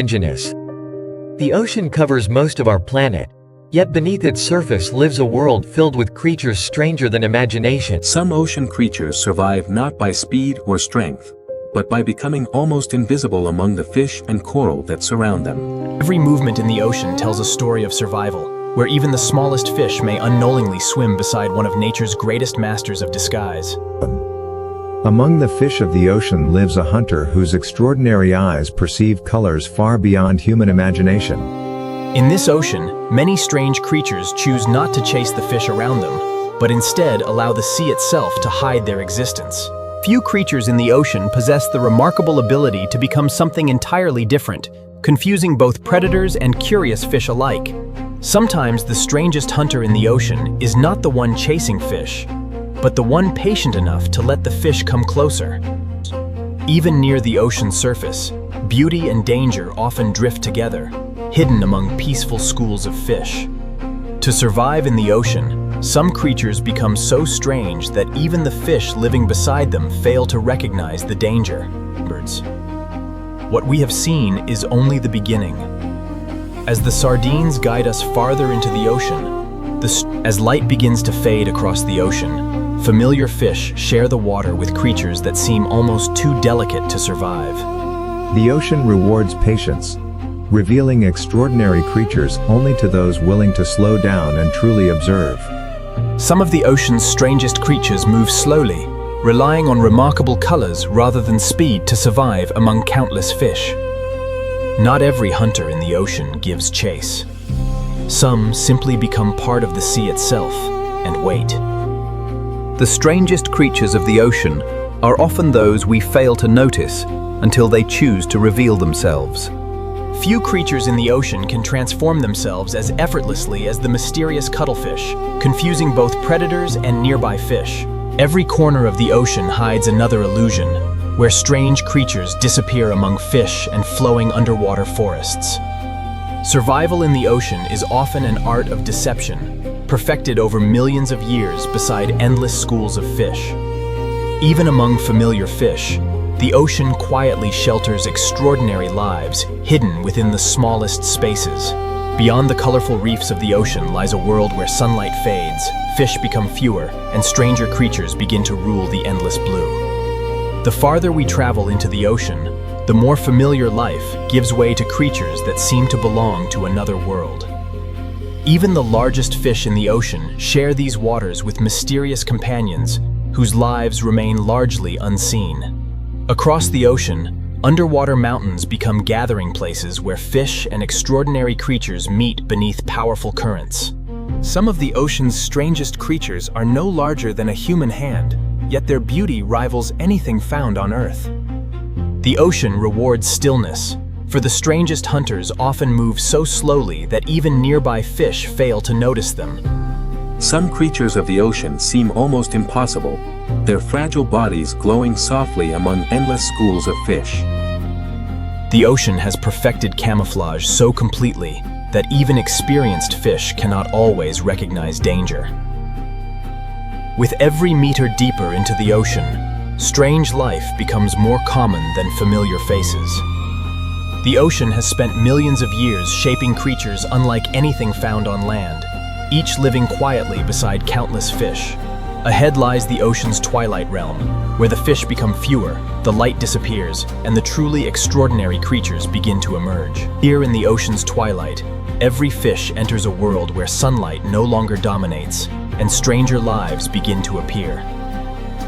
Indigenous. The ocean covers most of our planet, yet beneath its surface lives a world filled with creatures stranger than imagination. Some ocean creatures survive not by speed or strength, but by becoming almost invisible among the fish and coral that surround them. Every movement in the ocean tells a story of survival, where even the smallest fish may unknowingly swim beside one of nature's greatest masters of disguise. Among the fish of the ocean lives a hunter whose extraordinary eyes perceive colors far beyond human imagination. In this ocean, many strange creatures choose not to chase the fish around them, but instead allow the sea itself to hide their existence. Few creatures in the ocean possess the remarkable ability to become something entirely different, confusing both predators and curious fish alike. Sometimes the strangest hunter in the ocean is not the one chasing fish, but the one patient enough to let the fish come closer. Even near the ocean's surface, beauty and danger often drift together, hidden among peaceful schools of fish. To survive in the ocean, some creatures become so strange that even the fish living beside them fail to recognize the danger. What we have seen is only the beginning. As the sardines guide us farther into the ocean, as light begins to fade across the ocean, familiar fish share the water with creatures that seem almost too delicate to survive. The ocean rewards patience, revealing extraordinary creatures only to those willing to slow down and truly observe. Some of the ocean's strangest creatures move slowly, relying on remarkable colors rather than speed to survive among countless fish. Not every hunter in the ocean gives chase. Some simply become part of the sea itself and wait. The strangest creatures of the ocean are often those we fail to notice until they choose to reveal themselves. Few creatures in the ocean can transform themselves as effortlessly as the mysterious cuttlefish, confusing both predators and nearby fish. Every corner of the ocean hides another illusion, where strange creatures disappear among fish and flowing underwater forests. Survival in the ocean is often an art of deception, perfected over millions of years beside endless schools of fish. Even among familiar fish, the ocean quietly shelters extraordinary lives hidden within the smallest spaces. Beyond the colorful reefs of the ocean lies a world where sunlight fades, fish become fewer, and stranger creatures begin to rule the endless blue. The farther we travel into the ocean, the more familiar life gives way to creatures that seem to belong to another world. Even the largest fish in the ocean share these waters with mysterious companions whose lives remain largely unseen. Across the ocean, underwater mountains become gathering places where fish and extraordinary creatures meet beneath powerful currents. Some of the ocean's strangest creatures are no larger than a human hand, yet their beauty rivals anything found on Earth. The ocean rewards stillness, for the strangest hunters often move so slowly that even nearby fish fail to notice them. Some creatures of the ocean seem almost impossible, their fragile bodies glowing softly among endless schools of fish. The ocean has perfected camouflage so completely that even experienced fish cannot always recognize danger. With every meter deeper into the ocean, strange life becomes more common than familiar faces. The ocean has spent millions of years shaping creatures unlike anything found on land, each living quietly beside countless fish. Ahead lies the ocean's twilight realm, where the fish become fewer, the light disappears, and the truly extraordinary creatures begin to emerge. Here in the ocean's twilight, every fish enters a world where sunlight no longer dominates, and stranger lives begin to appear.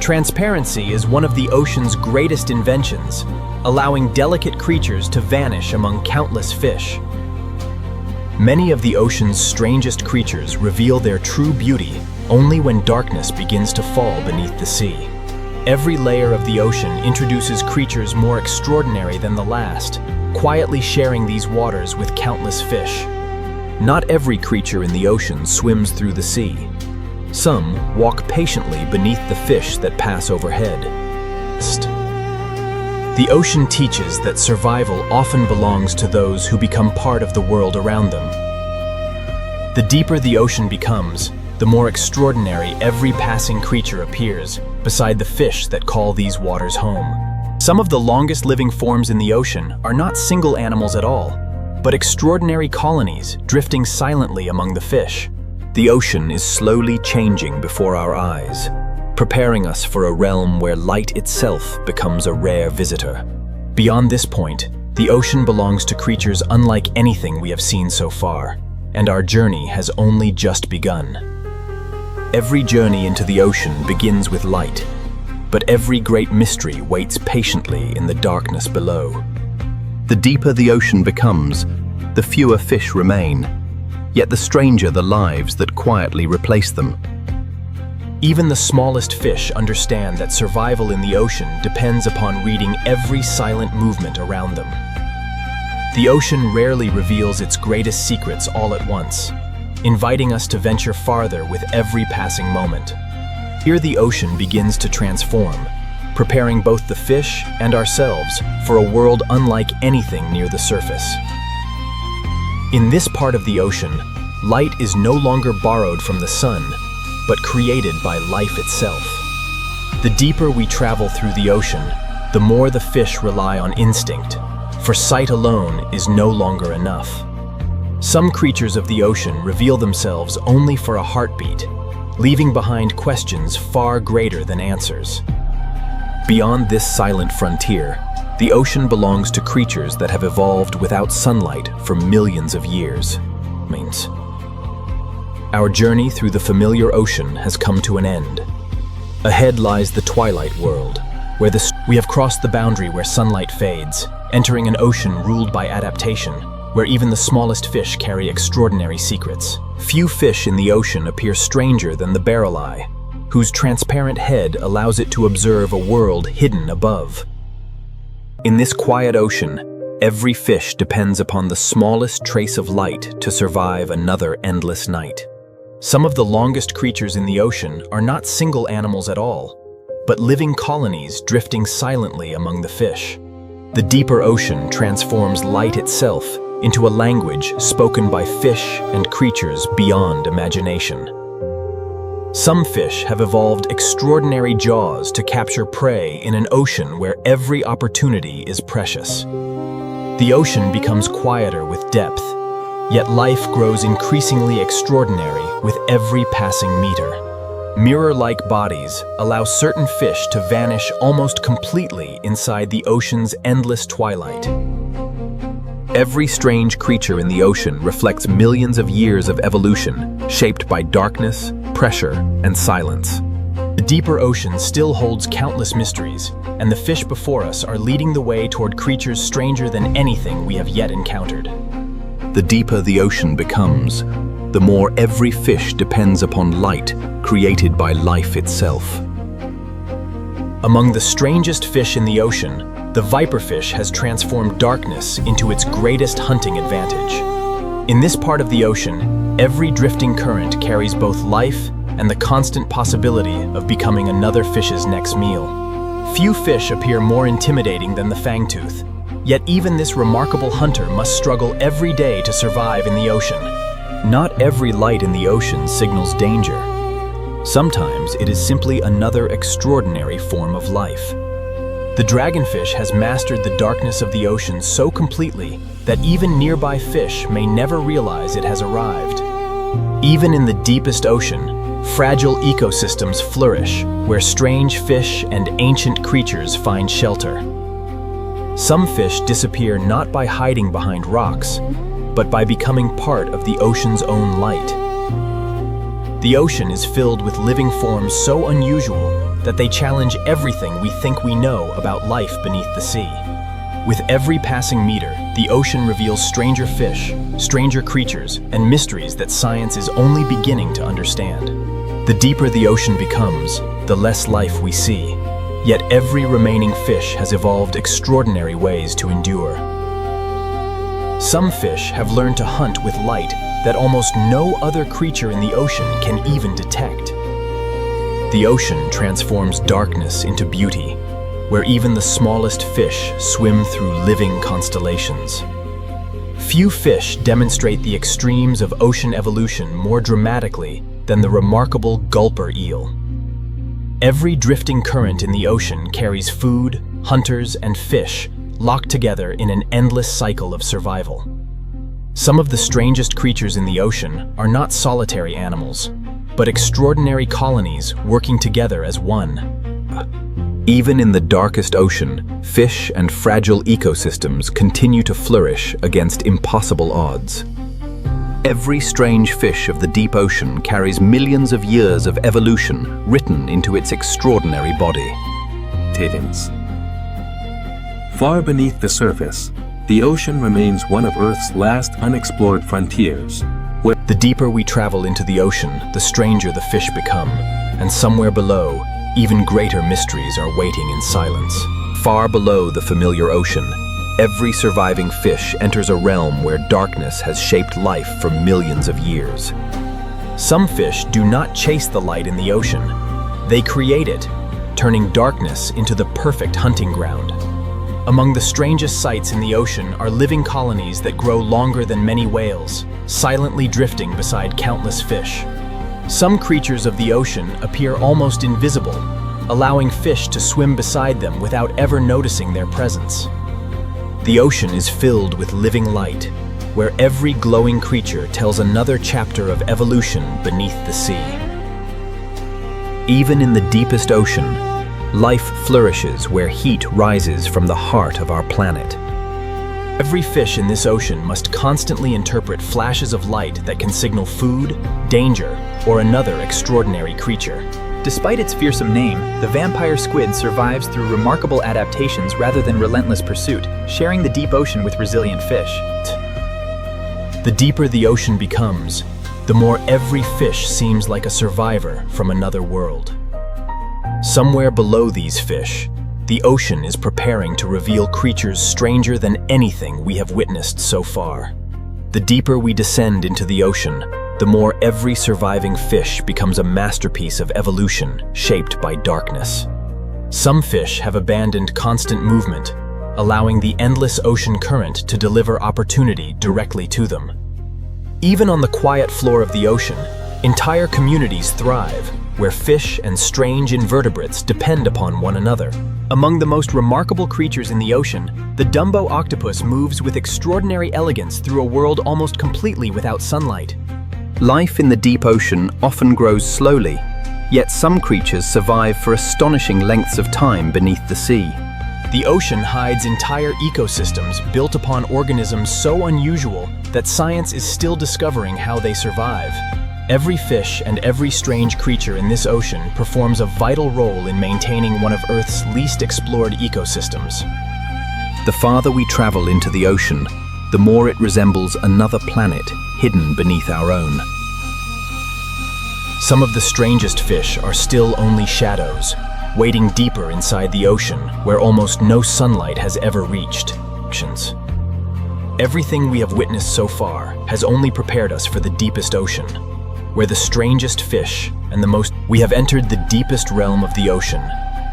Transparency is one of the ocean's greatest inventions, allowing delicate creatures to vanish among countless fish. Many of the ocean's strangest creatures reveal their true beauty only when darkness begins to fall beneath the sea. Every layer of the ocean introduces creatures more extraordinary than the last, quietly sharing these waters with countless fish. Not every creature in the ocean swims through the sea. Some walk patiently beneath the fish that pass overhead. The ocean teaches that survival often belongs to those who become part of the world around them. The deeper the ocean becomes, the more extraordinary every passing creature appears beside the fish that call these waters home. Some of the longest living forms in the ocean are not single animals at all, but extraordinary colonies drifting silently among the fish. The ocean is slowly changing before our eyes, preparing us for a realm where light itself becomes a rare visitor. Beyond this point, the ocean belongs to creatures unlike anything we have seen so far, and our journey has only just begun. Every journey into the ocean begins with light, but every great mystery waits patiently in the darkness below. The deeper the ocean becomes, the fewer fish remain, yet the stranger the lives that quietly replace them. Even the smallest fish understand that survival in the ocean depends upon reading every silent movement around them. The ocean rarely reveals its greatest secrets all at once, inviting us to venture farther with every passing moment. Here the ocean begins to transform, preparing both the fish and ourselves for a world unlike anything near the surface. In this part of the ocean, light is no longer borrowed from the sun, but created by life itself. The deeper we travel through the ocean, the more the fish rely on instinct, for sight alone is no longer enough. Some creatures of the ocean reveal themselves only for a heartbeat, leaving behind questions far greater than answers. Beyond this silent frontier, the ocean belongs to creatures that have evolved without sunlight for millions of years. Our journey through the familiar ocean has come to an end. Ahead lies the twilight world, where we have crossed the boundary where sunlight fades, entering an ocean ruled by adaptation, where even the smallest fish carry extraordinary secrets. Few fish in the ocean appear stranger than the barrel eye, whose transparent head allows it to observe a world hidden above. In this quiet ocean, every fish depends upon the smallest trace of light to survive another endless night. Some of the longest creatures in the ocean are not single animals at all, but living colonies drifting silently among the fish. The deeper ocean transforms light itself into a language spoken by fish and creatures beyond imagination. Some fish have evolved extraordinary jaws to capture prey in an ocean where every opportunity is precious. The ocean becomes quieter with depth, yet life grows increasingly extraordinary with every passing meter. Mirror-like bodies allow certain fish to vanish almost completely inside the ocean's endless twilight. Every strange creature in the ocean reflects millions of years of evolution, shaped by darkness, pressure, and silence. The deeper ocean still holds countless mysteries, and the fish before us are leading the way toward creatures stranger than anything we have yet encountered. The deeper the ocean becomes, the more every fish depends upon light created by life itself. Among the strangest fish in the ocean, the viperfish has transformed darkness into its greatest hunting advantage. In this part of the ocean, every drifting current carries both life and the constant possibility of becoming another fish's next meal. Few fish appear more intimidating than the fangtooth, yet even this remarkable hunter must struggle every day to survive in the ocean. Not every light in the ocean signals danger. Sometimes it is simply another extraordinary form of life. The dragonfish has mastered the darkness of the ocean so completely that even nearby fish may never realize it has arrived. Even in the deepest ocean, fragile ecosystems flourish, where strange fish and ancient creatures find shelter. Some fish disappear not by hiding behind rocks, but by becoming part of the ocean's own light. The ocean is filled with living forms so unusual that they challenge everything we think we know about life beneath the sea. With every passing meter, the ocean reveals stranger fish, stranger creatures, and mysteries that science is only beginning to understand. The deeper the ocean becomes, the less life we see. Yet every remaining fish has evolved extraordinary ways to endure. Some fish have learned to hunt with light that almost no other creature in the ocean can even detect. The ocean transforms darkness into beauty, where even the smallest fish swim through living constellations. Few fish demonstrate the extremes of ocean evolution more dramatically than the remarkable gulper eel. Every drifting current in the ocean carries food, hunters, and fish locked together in an endless cycle of survival. Some of the strangest creatures in the ocean are not solitary animals, but extraordinary colonies working together as one. Even in the darkest ocean, fish and fragile ecosystems continue to flourish against impossible odds. Every strange fish of the deep ocean carries millions of years of evolution written into its extraordinary body. Titans. Far beneath the surface, the ocean remains one of Earth's last unexplored frontiers. The deeper we travel into the ocean, the stranger the fish become, and somewhere below, even greater mysteries are waiting in silence. Far below the familiar ocean, every surviving fish enters a realm where darkness has shaped life for millions of years. Some fish do not chase the light in the ocean. They create it, turning darkness into the perfect hunting ground. Among the strangest sights in the ocean are living colonies that grow longer than many whales, silently drifting beside countless fish. Some creatures of the ocean appear almost invisible, allowing fish to swim beside them without ever noticing their presence. The ocean is filled with living light, where every glowing creature tells another chapter of evolution beneath the sea. Even in the deepest ocean, life flourishes where heat rises from the heart of our planet. Every fish in this ocean must constantly interpret flashes of light that can signal food, danger, or another extraordinary creature. Despite its fearsome name, the vampire squid survives through remarkable adaptations rather than relentless pursuit, sharing the deep ocean with resilient fish. The deeper the ocean becomes, the more every fish seems like a survivor from another world. Somewhere below these fish, the ocean is preparing to reveal creatures stranger than anything we have witnessed so far. The deeper we descend into the ocean, the more every surviving fish becomes a masterpiece of evolution shaped by darkness. Some fish have abandoned constant movement, allowing the endless ocean current to deliver opportunity directly to them. Even on the quiet floor of the ocean, entire communities thrive, where fish and strange invertebrates depend upon one another. Among the most remarkable creatures in the ocean, the Dumbo octopus moves with extraordinary elegance through a world almost completely without sunlight. Life in the deep ocean often grows slowly, yet some creatures survive for astonishing lengths of time beneath the sea. The ocean hides entire ecosystems built upon organisms so unusual that science is still discovering how they survive. Every fish and every strange creature in this ocean performs a vital role in maintaining one of Earth's least explored ecosystems. The farther we travel into the ocean, the more it resembles another planet hidden beneath our own. Some of the strangest fish are still only shadows, waiting deeper inside the ocean where almost no sunlight has ever reached. Everything we have witnessed so far has only prepared us for the deepest ocean, where the strangest fish and the most... We have entered the deepest realm of the ocean,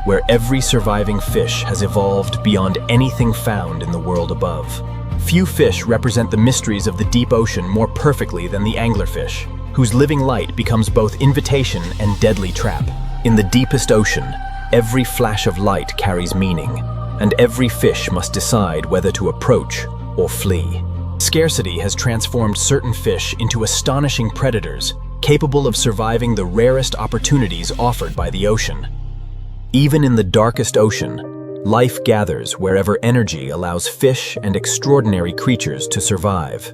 where every surviving fish has evolved beyond anything found in the world above. Few fish represent the mysteries of the deep ocean more perfectly than the anglerfish, whose living light becomes both invitation and deadly trap. In the deepest ocean, every flash of light carries meaning, and every fish must decide whether to approach or flee. Scarcity has transformed certain fish into astonishing predators, capable of surviving the rarest opportunities offered by the ocean. Even in the darkest ocean, life gathers wherever energy allows fish and extraordinary creatures to survive.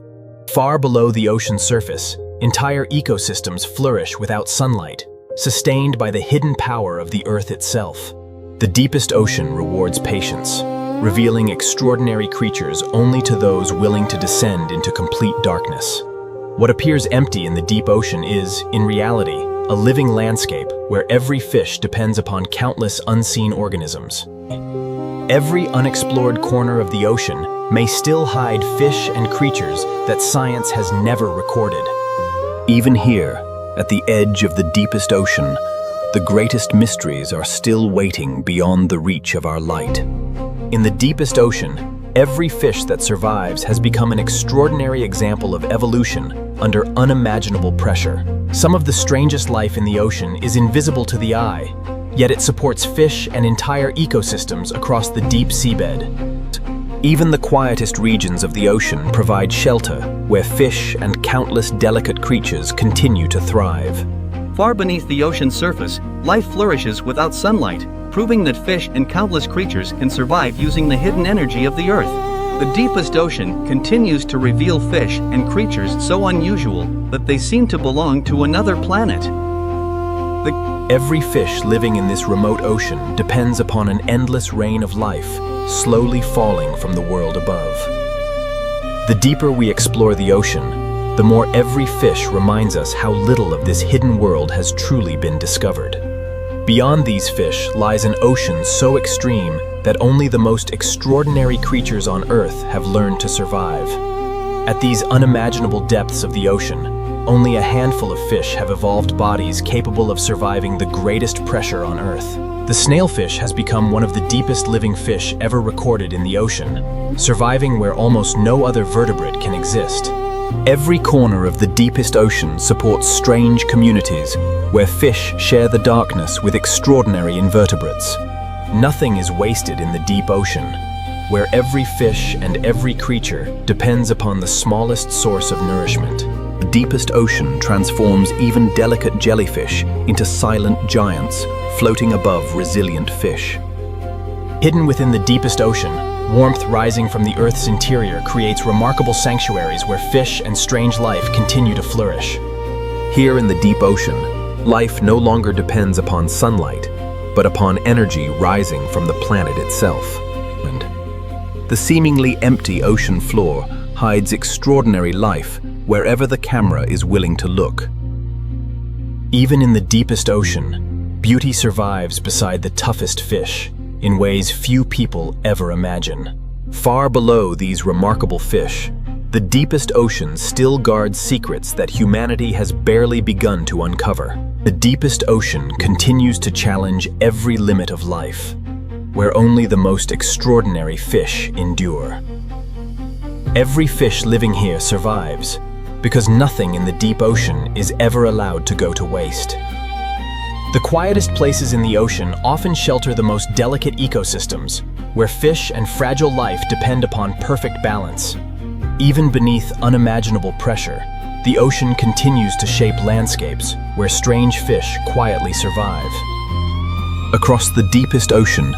Far below the ocean's surface, entire ecosystems flourish without sunlight, sustained by the hidden power of the Earth itself. The deepest ocean rewards patience, revealing extraordinary creatures only to those willing to descend into complete darkness. What appears empty in the deep ocean is, in reality, a living landscape where every fish depends upon countless unseen organisms. Every unexplored corner of the ocean may still hide fish and creatures that science has never recorded. Even here, at the edge of the deepest ocean, the greatest mysteries are still waiting beyond the reach of our light. In the deepest ocean, every fish that survives has become an extraordinary example of evolution under unimaginable pressure. Some of the strangest life in the ocean is invisible to the eye, yet it supports fish and entire ecosystems across the deep seabed. Even the quietest regions of the ocean provide shelter, where fish and countless delicate creatures continue to thrive. Far beneath the ocean's surface, life flourishes without sunlight, proving that fish and countless creatures can survive using the hidden energy of the earth. The deepest ocean continues to reveal fish and creatures so unusual that they seem to belong to another planet. Every fish living in this remote ocean depends upon an endless rain of life, slowly falling from the world above. The deeper we explore the ocean, the more every fish reminds us how little of this hidden world has truly been discovered. Beyond these fish lies an ocean so extreme that only the most extraordinary creatures on Earth have learned to survive. At these unimaginable depths of the ocean, only a handful of fish have evolved bodies capable of surviving the greatest pressure on Earth. The snailfish has become one of the deepest living fish ever recorded in the ocean, surviving where almost no other vertebrate can exist. Every corner of the deepest ocean supports strange communities, where fish share the darkness with extraordinary invertebrates. Nothing is wasted in the deep ocean, where every fish and every creature depends upon the smallest source of nourishment. The deepest ocean transforms even delicate jellyfish into silent giants, floating above resilient fish. Hidden within the deepest ocean, warmth rising from the Earth's interior creates remarkable sanctuaries where fish and strange life continue to flourish. Here in the deep ocean, life no longer depends upon sunlight, but upon energy rising from the planet itself. The seemingly empty ocean floor hides extraordinary life wherever the camera is willing to look. Even in the deepest ocean, beauty survives beside the toughest fish in ways few people ever imagine. Far below these remarkable fish, the deepest ocean still guards secrets that humanity has barely begun to uncover. The deepest ocean continues to challenge every limit of life, where only the most extraordinary fish endure. Every fish living here survives, because nothing in the deep ocean is ever allowed to go to waste. The quietest places in the ocean often shelter the most delicate ecosystems, where fish and fragile life depend upon perfect balance. Even beneath unimaginable pressure, the ocean continues to shape landscapes where strange fish quietly survive. Across the deepest ocean,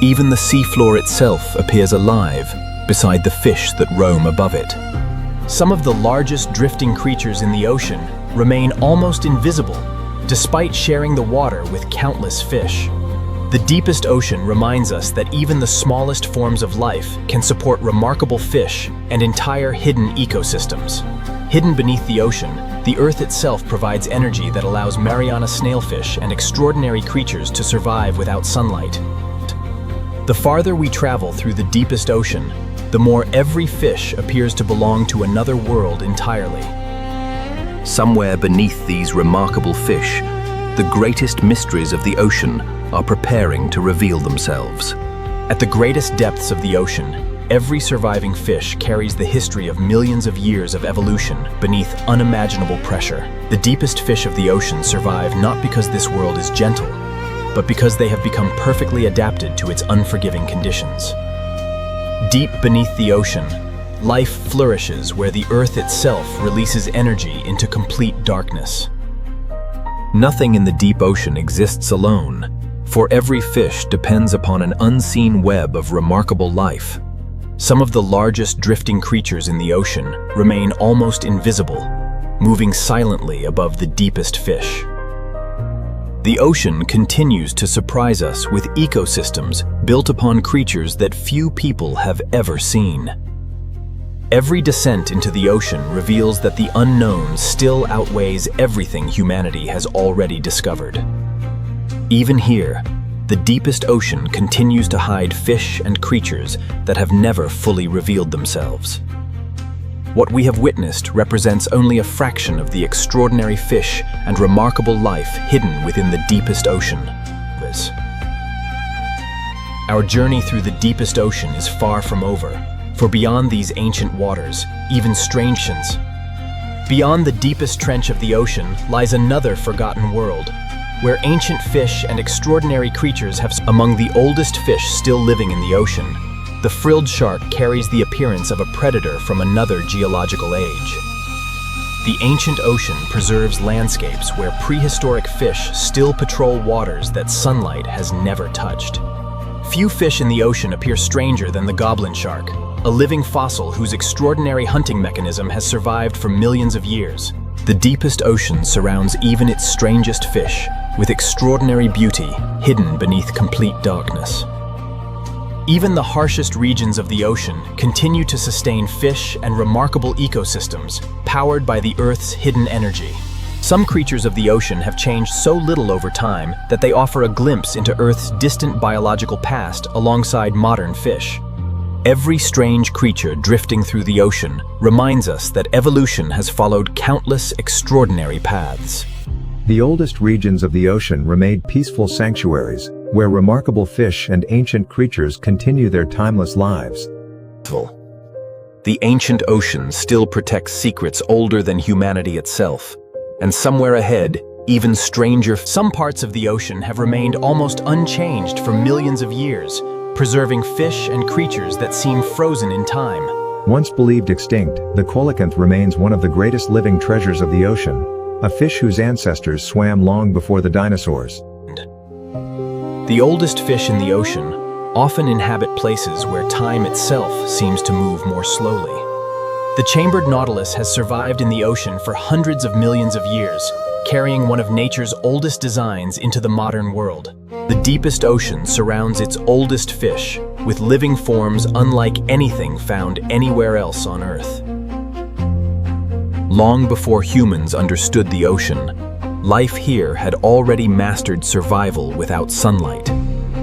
even the seafloor itself appears alive beside the fish that roam above it. Some of the largest drifting creatures in the ocean remain almost invisible, despite sharing the water with countless fish. The deepest ocean reminds us that even the smallest forms of life can support remarkable fish and entire hidden ecosystems. Hidden beneath the ocean, the Earth itself provides energy that allows Mariana snailfish and extraordinary creatures to survive without sunlight. The farther we travel through the deepest ocean, the more every fish appears to belong to another world entirely. Somewhere beneath these remarkable fish, the greatest mysteries of the ocean are preparing to reveal themselves. At the greatest depths of the ocean, every surviving fish carries the history of millions of years of evolution beneath unimaginable pressure. The deepest fish of the ocean survive not because this world is gentle, but because they have become perfectly adapted to its unforgiving conditions. Deep beneath the ocean, life flourishes where the Earth itself releases energy into complete darkness. Nothing in the deep ocean exists alone, for every fish depends upon an unseen web of remarkable life. Some of the largest drifting creatures in the ocean remain almost invisible, moving silently above the deepest fish. The ocean continues to surprise us with ecosystems built upon creatures that few people have ever seen. Every descent into the ocean reveals that the unknown still outweighs everything humanity has already discovered. Even here, the deepest ocean continues to hide fish and creatures that have never fully revealed themselves. What we have witnessed represents only a fraction of the extraordinary fish and remarkable life hidden within the deepest ocean. Our journey through the deepest ocean is far from over, for beyond these ancient waters, even beyond the deepest trench of the ocean lies another forgotten world, where ancient fish and extraordinary creatures have among the oldest fish still living in the ocean. The frilled shark carries the appearance of a predator from another geological age. The ancient ocean preserves landscapes where prehistoric fish still patrol waters that sunlight has never touched. Few fish in the ocean appear stranger than the goblin shark, a living fossil whose extraordinary hunting mechanism has survived for millions of years. The deepest ocean surrounds even its strangest fish, with extraordinary beauty hidden beneath complete darkness. Even the harshest regions of the ocean continue to sustain fish and remarkable ecosystems, powered by the Earth's hidden energy. Some creatures of the ocean have changed so little over time that they offer a glimpse into Earth's distant biological past alongside modern fish. Every strange creature drifting through the ocean reminds us that evolution has followed countless extraordinary paths. The oldest regions of the ocean remain peaceful sanctuaries, where remarkable fish and ancient creatures continue their timeless lives. The ancient ocean still protects secrets older than humanity itself, and somewhere ahead, even stranger. Some parts of the ocean have remained almost unchanged for millions of years, preserving fish and creatures that seem frozen in time. Once believed extinct, the coelacanth remains one of the greatest living treasures of the ocean, a fish whose ancestors swam long before the dinosaurs. The oldest fish in the ocean often inhabit places where time itself seems to move more slowly. The chambered nautilus has survived in the ocean for hundreds of millions of years, carrying one of nature's oldest designs into the modern world. The deepest ocean surrounds its oldest fish, with living forms unlike anything found anywhere else on Earth. Long before humans understood the ocean, life here had already mastered survival without sunlight.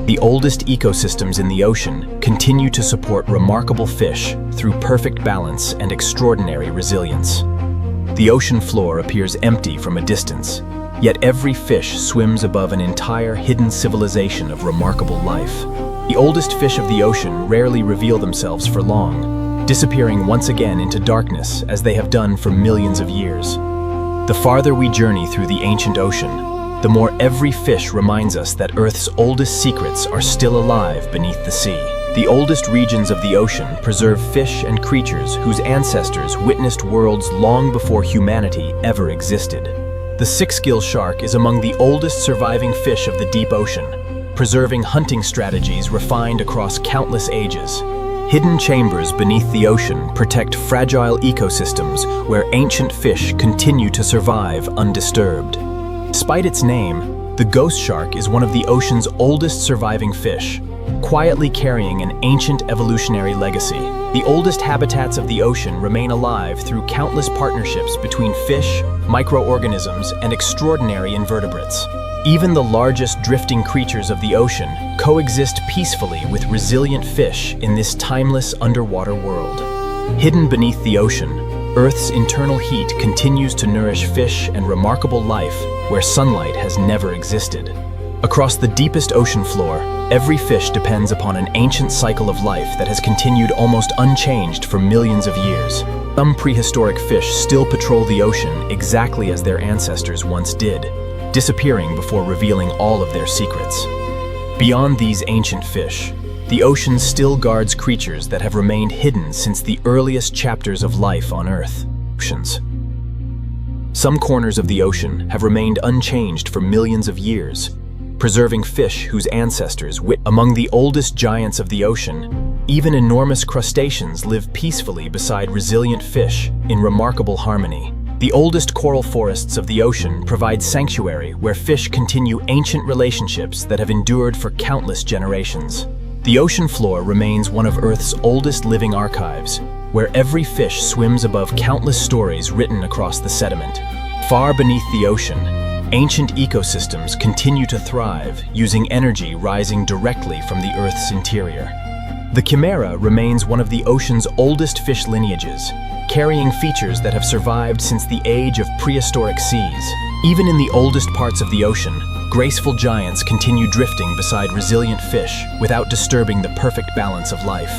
The oldest ecosystems in the ocean continue to support remarkable fish through perfect balance and extraordinary resilience. The ocean floor appears empty from a distance, yet every fish swims above an entire hidden civilization of remarkable life. The oldest fish of the ocean rarely reveal themselves for long, disappearing once again into darkness as they have done for millions of years. The farther we journey through the ancient ocean, the more every fish reminds us that Earth's oldest secrets are still alive beneath the sea. The oldest regions of the ocean preserve fish and creatures whose ancestors witnessed worlds long before humanity ever existed. The six-gill shark is among the oldest surviving fish of the deep ocean, preserving hunting strategies refined across countless ages. Hidden chambers beneath the ocean protect fragile ecosystems where ancient fish continue to survive undisturbed. Despite its name, the ghost shark is one of the ocean's oldest surviving fish, quietly carrying an ancient evolutionary legacy. The oldest habitats of the ocean remain alive through countless partnerships between fish, microorganisms, and extraordinary invertebrates. Even the largest drifting creatures of the ocean coexist peacefully with resilient fish in this timeless underwater world. Hidden beneath the ocean, Earth's internal heat continues to nourish fish and remarkable life where sunlight has never existed. Across the deepest ocean floor, every fish depends upon an ancient cycle of life that has continued almost unchanged for millions of years. Some prehistoric fish still patrol the ocean exactly as their ancestors once did, disappearing before revealing all of their secrets. Beyond these ancient fish, the ocean still guards creatures that have remained hidden since the earliest chapters of life on Earth. Oceans. Some corners of the ocean have remained unchanged for millions of years, preserving fish whose ancestors among the oldest giants of the ocean. Even enormous crustaceans live peacefully beside resilient fish in remarkable harmony. The oldest coral forests of the ocean provide sanctuary where fish continue ancient relationships that have endured for countless generations. The ocean floor remains one of Earth's oldest living archives, where every fish swims above countless stories written across the sediment. Far beneath the ocean, ancient ecosystems continue to thrive, using energy rising directly from the Earth's interior. The chimera remains one of the ocean's oldest fish lineages, carrying features that have survived since the age of prehistoric seas. Even in the oldest parts of the ocean, graceful giants continue drifting beside resilient fish without disturbing the perfect balance of life.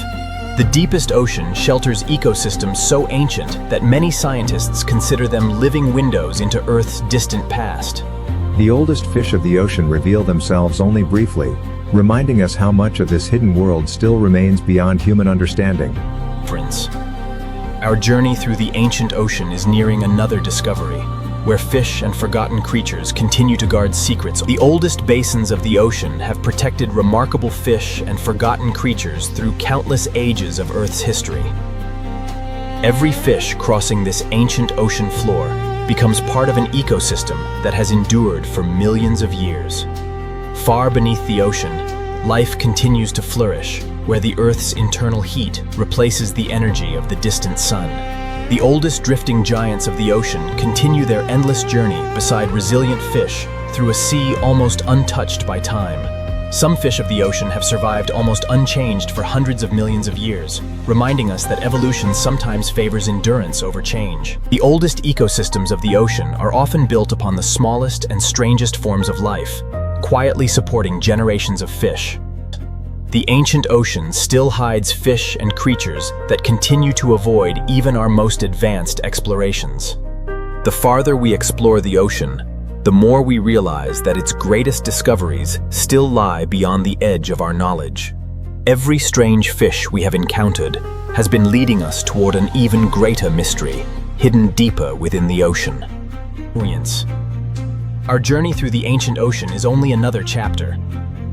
The deepest ocean shelters ecosystems so ancient that many scientists consider them living windows into Earth's distant past. The oldest fish of the ocean reveal themselves only briefly, reminding us how much of this hidden world still remains beyond human understanding. Friends, our journey through the ancient ocean is nearing another discovery, where fish and forgotten creatures continue to guard secrets. The oldest basins of the ocean have protected remarkable fish and forgotten creatures through countless ages of Earth's history. Every fish crossing this ancient ocean floor becomes part of an ecosystem that has endured for millions of years. Far beneath the ocean, life continues to flourish, where the Earth's internal heat replaces the energy of the distant sun. The oldest drifting giants of the ocean continue their endless journey beside resilient fish through a sea almost untouched by time. Some fish of the ocean have survived almost unchanged for hundreds of millions of years, reminding us that evolution sometimes favors endurance over change. The oldest ecosystems of the ocean are often built upon the smallest and strangest forms of life, quietly supporting generations of fish. The ancient ocean still hides fish and creatures that continue to avoid even our most advanced explorations. The farther we explore the ocean, the more we realize that its greatest discoveries still lie beyond the edge of our knowledge. Every strange fish we have encountered has been leading us toward an even greater mystery, hidden deeper within the ocean. Our journey through the ancient ocean is only another chapter,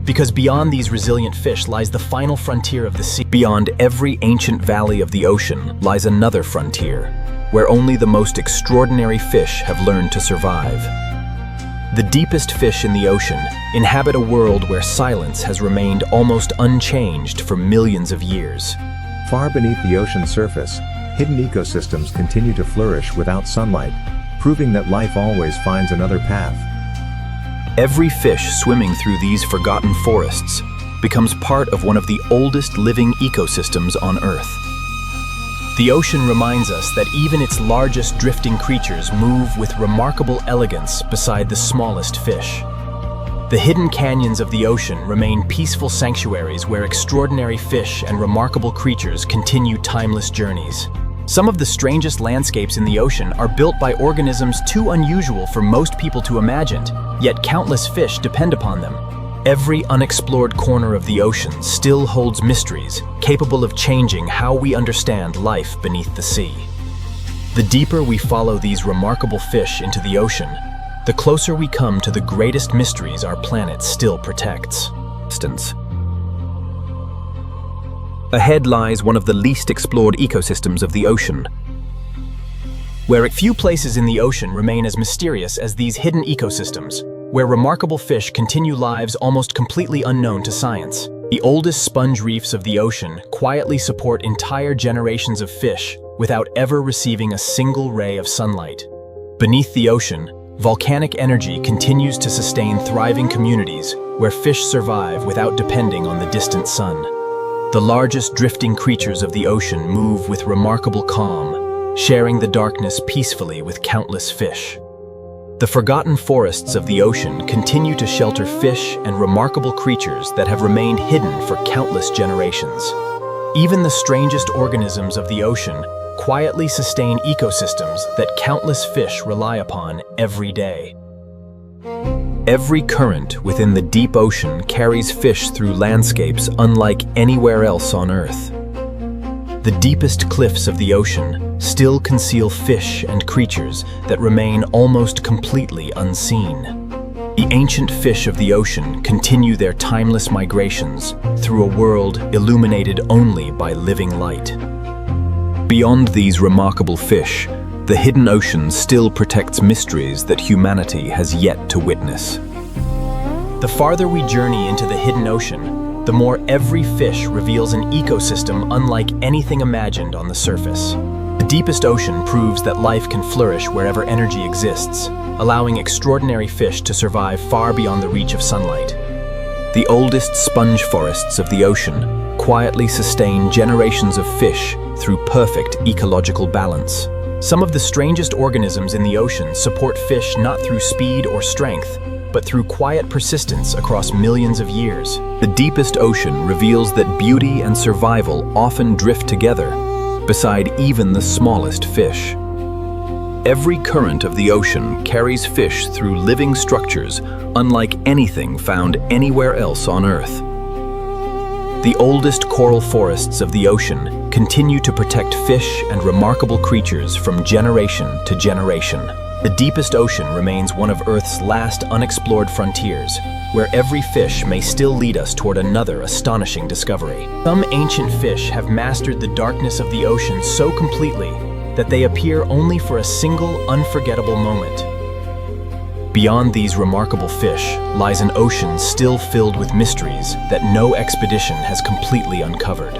because beyond these resilient fish lies the final frontier of the sea. Beyond every ancient valley of the ocean lies another frontier, where only the most extraordinary fish have learned to survive. The deepest fish in the ocean inhabit a world where silence has remained almost unchanged for millions of years. Far beneath the ocean's surface, hidden ecosystems continue to flourish without sunlight, proving that life always finds another path. Every fish swimming through these forgotten forests becomes part of one of the oldest living ecosystems on Earth. The ocean reminds us that even its largest drifting creatures move with remarkable elegance beside the smallest fish. The hidden canyons of the ocean remain peaceful sanctuaries where extraordinary fish and remarkable creatures continue timeless journeys. Some of the strangest landscapes in the ocean are built by organisms too unusual for most people to imagine, yet countless fish depend upon them. Every unexplored corner of the ocean still holds mysteries, capable of changing how we understand life beneath the sea. The deeper we follow these remarkable fish into the ocean, the closer we come to the greatest mysteries our planet still protects. Ahead lies one of the least explored ecosystems of the ocean, where few places in the ocean remain as mysterious as these hidden ecosystems, where remarkable fish continue lives almost completely unknown to science. The oldest sponge reefs of the ocean quietly support entire generations of fish without ever receiving a single ray of sunlight. Beneath the ocean, volcanic energy continues to sustain thriving communities where fish survive without depending on the distant sun. The largest drifting creatures of the ocean move with remarkable calm, sharing the darkness peacefully with countless fish. The forgotten forests of the ocean continue to shelter fish and remarkable creatures that have remained hidden for countless generations. Even the strangest organisms of the ocean quietly sustain ecosystems that countless fish rely upon every day. Every current within the deep ocean carries fish through landscapes unlike anywhere else on Earth. The deepest cliffs of the ocean still conceal fish and creatures that remain almost completely unseen. The ancient fish of the ocean continue their timeless migrations through a world illuminated only by living light. Beyond these remarkable fish, the hidden ocean still protects mysteries that humanity has yet to witness. The farther we journey into the hidden ocean, the more every fish reveals an ecosystem unlike anything imagined on the surface. The deepest ocean proves that life can flourish wherever energy exists, allowing extraordinary fish to survive far beyond the reach of sunlight. The oldest sponge forests of the ocean quietly sustain generations of fish through perfect ecological balance. Some of the strangest organisms in the ocean support fish not through speed or strength, but through quiet persistence across millions of years. The deepest ocean reveals that beauty and survival often drift together, beside even the smallest fish. Every current of the ocean carries fish through living structures unlike anything found anywhere else on Earth. The oldest coral forests of the ocean continue to protect fish and remarkable creatures from generation to generation. The deepest ocean remains one of Earth's last unexplored frontiers, where every fish may still lead us toward another astonishing discovery. Some ancient fish have mastered the darkness of the ocean so completely that they appear only for a single unforgettable moment. Beyond these remarkable fish lies an ocean still filled with mysteries that no expedition has completely uncovered.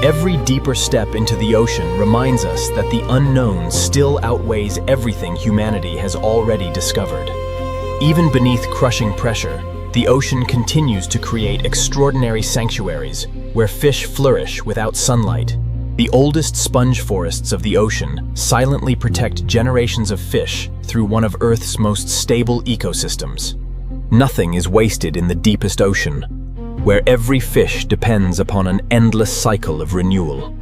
Every deeper step into the ocean reminds us that the unknown still outweighs everything humanity has already discovered. Even beneath crushing pressure, the ocean continues to create extraordinary sanctuaries where fish flourish without sunlight. The oldest sponge forests of the ocean silently protect generations of fish through one of Earth's most stable ecosystems. Nothing is wasted in the deepest ocean, where every fish depends upon an endless cycle of renewal.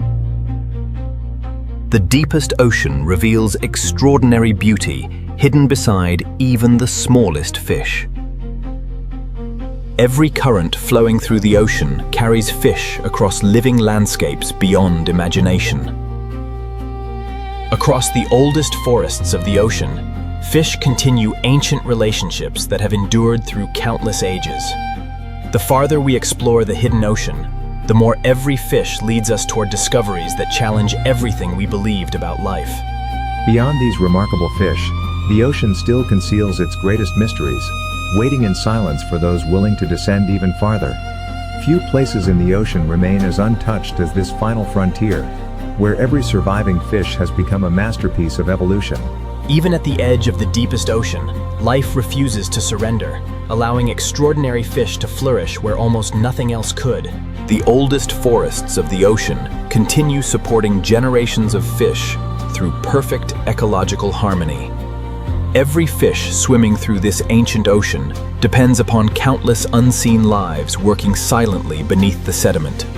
The deepest ocean reveals extraordinary beauty hidden beside even the smallest fish. Every current flowing through the ocean carries fish across living landscapes beyond imagination. Across the oldest forests of the ocean, fish continue ancient relationships that have endured through countless ages. The farther we explore the hidden ocean, the more every fish leads us toward discoveries that challenge everything we believed about life. Beyond these remarkable fish, the ocean still conceals its greatest mysteries, waiting in silence for those willing to descend even farther. Few places in the ocean remain as untouched as this final frontier, where every surviving fish has become a masterpiece of evolution. Even at the edge of the deepest ocean, life refuses to surrender, allowing extraordinary fish to flourish where almost nothing else could. The oldest forests of the ocean continue supporting generations of fish through perfect ecological harmony. Every fish swimming through this ancient ocean depends upon countless unseen lives working silently beneath the sediment.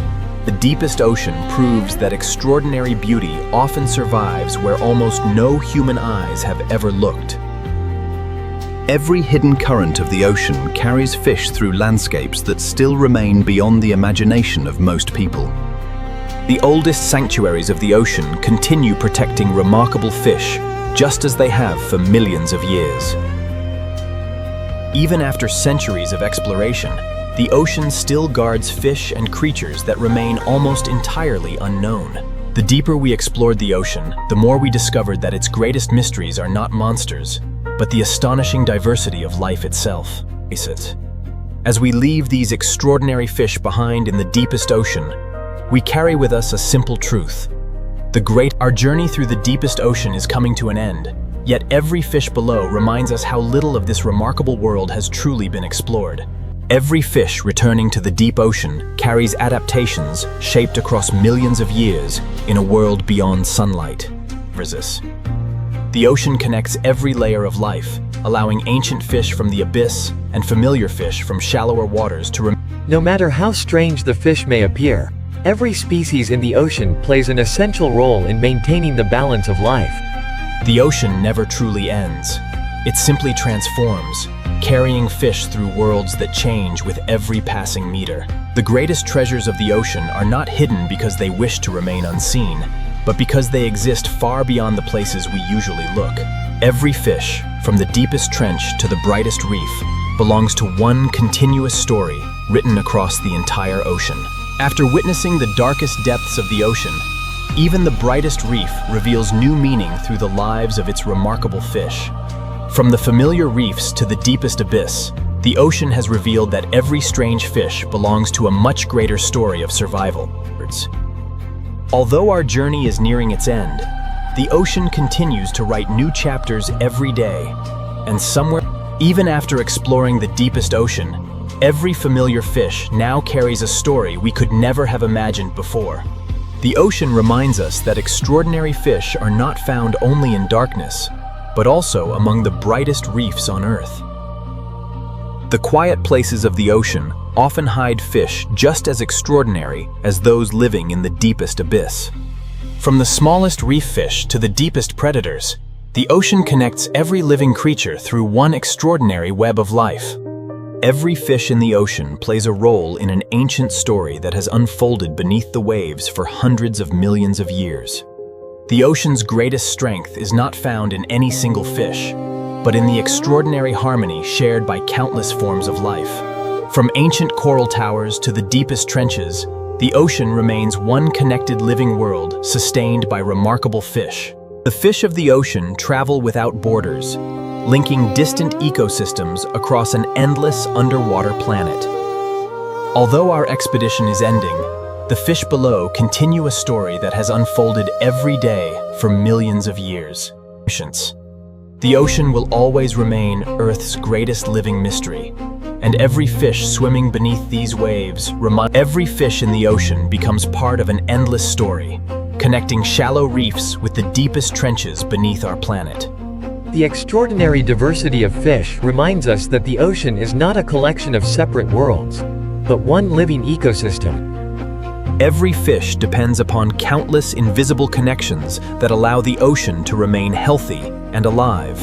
The deepest ocean proves that extraordinary beauty often survives where almost no human eyes have ever looked. Every hidden current of the ocean carries fish through landscapes that still remain beyond the imagination of most people. The oldest sanctuaries of the ocean continue protecting remarkable fish, just as they have for millions of years. Even after centuries of exploration, the ocean still guards fish and creatures that remain almost entirely unknown. The deeper we explored the ocean, the more we discovered that its greatest mysteries are not monsters, but the astonishing diversity of life itself. As we leave these extraordinary fish behind in the deepest ocean, we carry with us a simple truth. Our journey through the deepest ocean is coming to an end, yet every fish below reminds us how little of this remarkable world has truly been explored. Every fish returning to the deep ocean carries adaptations shaped across millions of years in a world beyond sunlight. The ocean connects every layer of life, allowing ancient fish from the abyss and familiar fish from shallower waters to No matter how strange the fish may appear, every species in the ocean plays an essential role in maintaining the balance of life. The ocean never truly ends. It simply transforms, carrying fish through worlds that change with every passing meter. The greatest treasures of the ocean are not hidden because they wish to remain unseen, but because they exist far beyond the places we usually look. Every fish, from the deepest trench to the brightest reef, belongs to one continuous story written across the entire ocean. After witnessing the darkest depths of the ocean, even the brightest reef reveals new meaning through the lives of its remarkable fish. From the familiar reefs to the deepest abyss, the ocean has revealed that every strange fish belongs to a much greater story of survival. Although our journey is nearing its end, the ocean continues to write new chapters every day, and somewhere, even after exploring the deepest ocean, every familiar fish now carries a story we could never have imagined before. The ocean reminds us that extraordinary fish are not found only in darkness, but also among the brightest reefs on Earth. The quiet places of the ocean often hide fish just as extraordinary as those living in the deepest abyss. From the smallest reef fish to the deepest predators, The ocean connects every living creature through one extraordinary web of life. Every fish in the ocean plays a role in an ancient story that has unfolded beneath the waves for hundreds of millions of years. The ocean's greatest strength is not found in any single fish, but in the extraordinary harmony shared by countless forms of life. From ancient coral towers to the deepest trenches, the ocean remains one connected living world sustained by remarkable fish. The fish of the ocean travel without borders, linking distant ecosystems across an endless underwater planet. Although our expedition is ending, the fish below continue a story that has unfolded every day for millions of years. The ocean will always remain Earth's greatest living mystery, and every fish swimming beneath these waves every fish in the ocean becomes part of an endless story, connecting shallow reefs with the deepest trenches beneath our planet. The extraordinary diversity of fish reminds us that the ocean is not a collection of separate worlds, but one living ecosystem. Every fish depends upon countless invisible connections that allow the ocean to remain healthy and alive.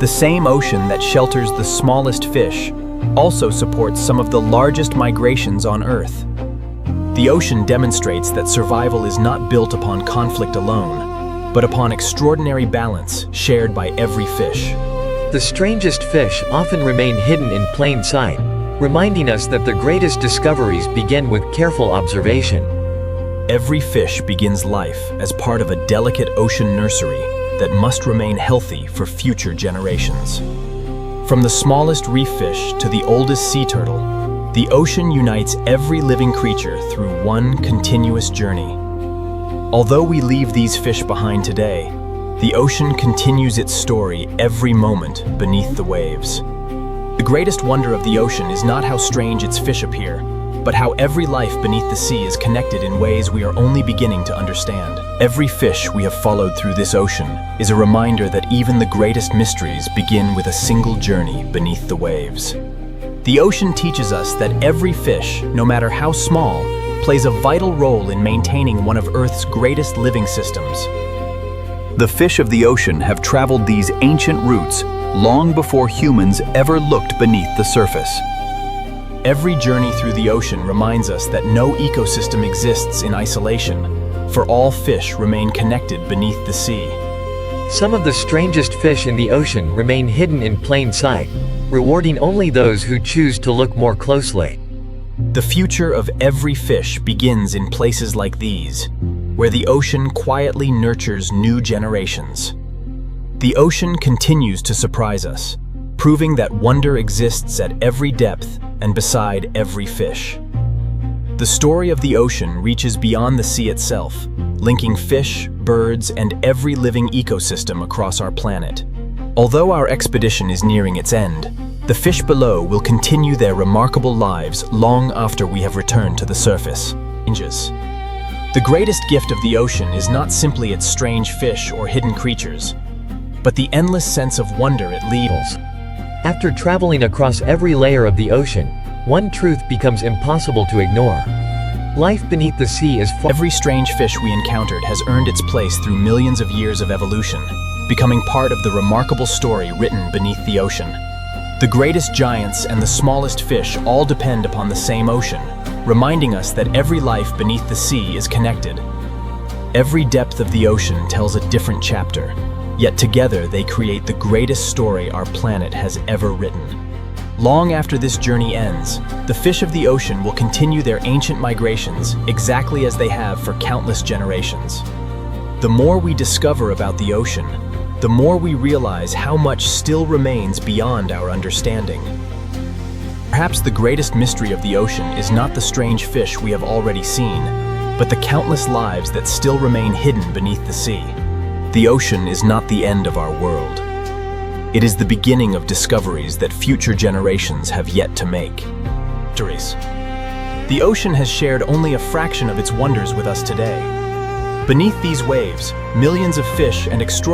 The same ocean that shelters the smallest fish also supports some of the largest migrations on Earth. The ocean demonstrates that survival is not built upon conflict alone, but upon extraordinary balance shared by every fish. The strangest fish often remain hidden in plain sight, reminding us that the greatest discoveries begin with careful observation. Every fish begins life as part of a delicate ocean nursery that must remain healthy for future generations. From the smallest reef fish to the oldest sea turtle, the ocean unites every living creature through one continuous journey. Although we leave these fish behind today, the ocean continues its story every moment beneath the waves. The greatest wonder of the ocean is not how strange its fish appear, but how every life beneath the sea is connected in ways we are only beginning to understand. Every fish we have followed through this ocean is a reminder that even the greatest mysteries begin with a single journey beneath the waves. The ocean teaches us that every fish, no matter how small, plays a vital role in maintaining one of Earth's greatest living systems. The fish of the ocean have traveled these ancient routes long before humans ever looked beneath the surface. Every journey through the ocean reminds us that no ecosystem exists in isolation, for all fish remain connected beneath the sea. Some of the strangest fish in the ocean remain hidden in plain sight, rewarding only those who choose to look more closely. The future of every fish begins in places like these, where the ocean quietly nurtures new generations. The ocean continues to surprise us, proving that wonder exists at every depth and beside every fish. The story of the ocean reaches beyond the sea itself, linking fish, birds, and every living ecosystem across our planet. Although our expedition is nearing its end, the fish below will continue their remarkable lives long after we have returned to the surface. The greatest gift of the ocean is not simply its strange fish or hidden creatures, but the endless sense of wonder it leaves. After traveling across every layer of the ocean, one truth becomes impossible to ignore. Life beneath the sea is far. Every strange fish we encountered has earned its place through millions of years of evolution, becoming part of the remarkable story written beneath the ocean. The greatest giants and the smallest fish all depend upon the same ocean, reminding us that every life beneath the sea is connected. Every depth of the ocean tells a different chapter, yet together they create the greatest story our planet has ever written. Long after this journey ends, the fish of the ocean will continue their ancient migrations exactly as they have for countless generations. The more we discover about the ocean, the more we realize how much still remains beyond our understanding. Perhaps the greatest mystery of the ocean is not the strange fish we have already seen, but the countless lives that still remain hidden beneath the sea. The ocean is not the end of our world. It is the beginning of discoveries that future generations have yet to make. The ocean has shared only a fraction of its wonders with us today. Beneath these waves, millions of fish and extraordinary